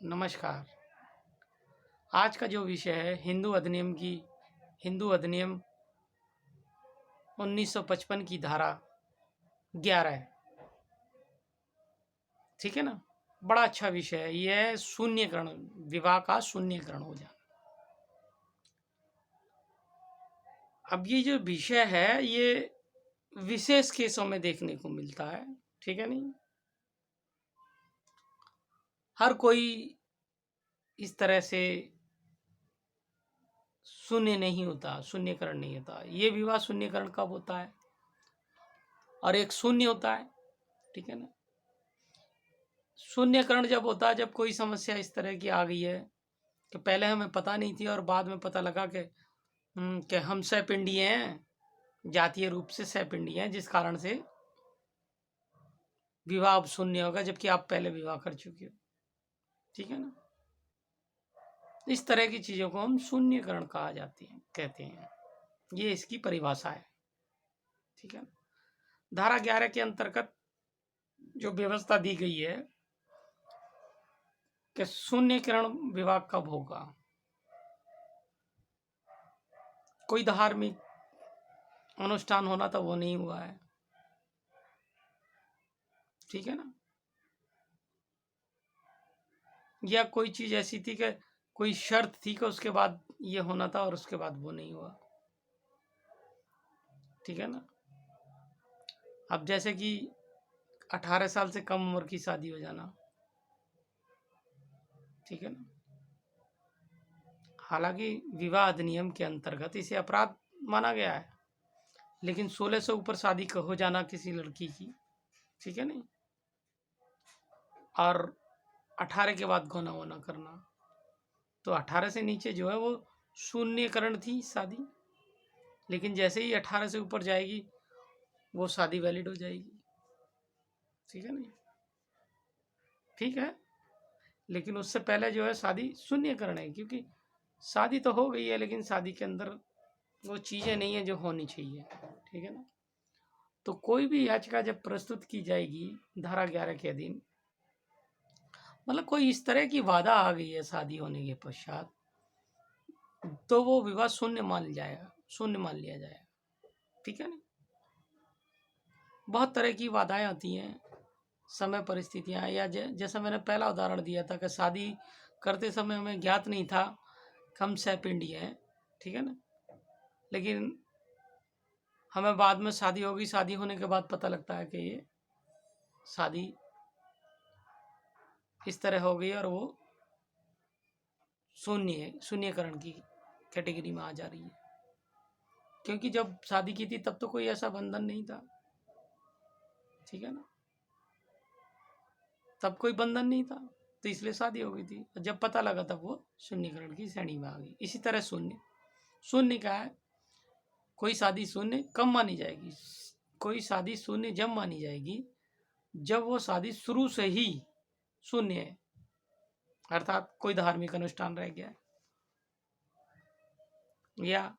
नमस्कार। आज का जो विषय है हिंदू अधिनियम 1955 की धारा 11 है। ठीक है ना? बड़ा अच्छा विषय है। यह शून्यकरण, विवाह का शून्यकरण हो जाना। अब ये जो विषय है ये विशेष केसों में देखने को मिलता है। ठीक है नहीं? हर कोई इस तरह से शून्य नहीं होता, शून्यकरण नहीं होता। ये विवाह शून्यकरण कब होता है? और एक शून्य होता है। ठीक है ना? शून्यकरण जब होता है, जब कोई समस्या इस तरह की आ गई है कि पहले हमें पता नहीं थी और बाद में पता लगा कि हम सहपिंडीय हैं, जातीय रूप से सहपिंडीय हैं, जिस कारण से विवाह अब शून्य होगा, जबकि आप पहले विवाह कर चुके हो। ठीक है ना? इस तरह की चीजों को हम शून्यकरण कहा जाती है, कहते हैं। ये इसकी परिभाषा है। ठीक है ना? धारा 11 के अंतर्गत जो व्यवस्था दी गई है कि शून्यकरण विवाह कब होगा। कोई धार्मिक अनुष्ठान होना था, वो नहीं हुआ है। ठीक है ना? या कोई चीज ऐसी थी कि कोई शर्त थी कि उसके बाद ये होना था और उसके बाद वो नहीं हुआ। ठीक है ना? अब जैसे कि 18 साल से कम उम्र की शादी हो जाना। ठीक है ना? हालांकि विवाह अधिनियम के अंतर्गत इसे अपराध माना गया है, लेकिन 16 से ऊपर शादी हो जाना किसी लड़की की, ठीक है नहीं, और 18 के बाद गोना वोना करना, तो 18 से नीचे जो है वो शून्यकरण थी शादी। लेकिन जैसे ही 18 से ऊपर जाएगी वो शादी वैलिड हो जाएगी। ठीक है नहीं? ठीक है। लेकिन उससे पहले जो है शादी शून्यकरण है, क्योंकि शादी तो हो गई है लेकिन शादी के अंदर वो चीज़ें नहीं है जो होनी चाहिए। ठीक है ना? तो कोई भी याचिका जब प्रस्तुत की जाएगी धारा 11 के अधीन, मतलब कोई इस तरह की वादा आ गई है शादी होने के पश्चात, तो वो विवाह शून्य मान लिया जाएगा। ठीक है ना? बहुत तरह की बाधाएं आती हैं, समय परिस्थितियां, या जैसा मैंने पहला उदाहरण दिया था कि शादी करते समय हमें ज्ञात नहीं था कि हम सहपिंडी हैं। ठीक है ना? लेकिन हमें बाद में शादी होगी, शादी होने के बाद पता लगता है कि ये शादी इस तरह हो गई और वो शून्यकरण की कैटेगरी में आ जा रही है। क्योंकि जब शादी की थी तब तो कोई ऐसा बंधन नहीं था। ठीक है ना? तब कोई बंधन नहीं था, तो इसलिए शादी हो गई थी। जब पता लगा तब वो शून्यकरण की श्रेणी में आ गई। इसी तरह शून्य क्या है? कोई शादी शून्य कब मानी जाएगी? कोई शादी शून्य जब मानी जाएगी जब वो शादी शुरू से ही शून्य है, अर्थात कोई धार्मिक अनुष्ठान रह गया है, या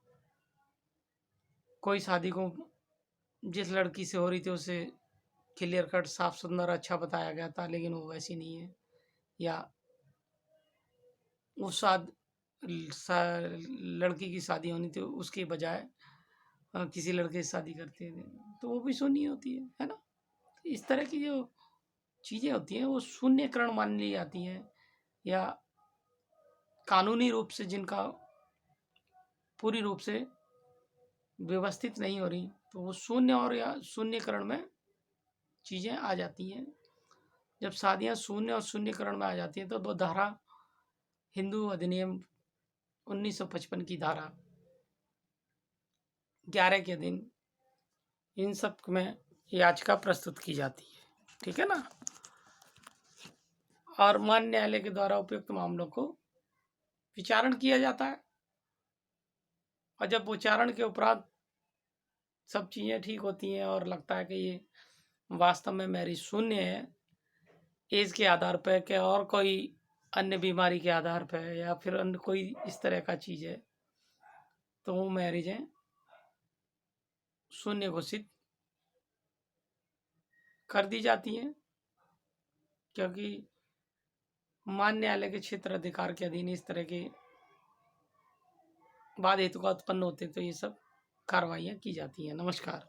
कोई शादी को जिस लड़की से हो रही थी उसे क्लियर कट, साफ सुंदर, अच्छा बताया गया था लेकिन वो वैसी नहीं है, या उस लड़की की शादी होनी थी उसके बजाय किसी लड़के से शादी करते हैं, तो वो भी शून्य होती है ना? इस तरह की जो चीज़ें होती हैं वो शून्यकरण मान ली जाती हैं, या कानूनी रूप से जिनका पूरी रूप से व्यवस्थित नहीं हो रही, तो वो शून्य और या शून्यकरण में चीज़ें आ जाती हैं। जब शादियां शून्य और शून्यकरण में आ जाती हैं तो दो धारा, हिंदू अधिनियम 1955 की धारा 11 के दिन इन सब में याचिका प्रस्तुत की जाती है। ठीक है ना? और मान्य न्यायालय के द्वारा उपयुक्त मामलों को विचारण किया जाता है, और जब विचारण के उपरांत सब चीज़ें ठीक होती हैं और लगता है कि ये वास्तव में मैरिज शून्य है, एज के आधार पर के और कोई अन्य बीमारी के आधार पर या फिर अन्य कोई इस तरह का चीज़ है, तो वो मैरिजें शून्य घोषित कर दी जाती हैं। क्योंकि मान्य न्यायालय के क्षेत्र अधिकार के अधीन इस तरह के वाद हेतु का उत्पन्न होते तो ये सब कार्रवाइयाँ की जाती हैं। नमस्कार।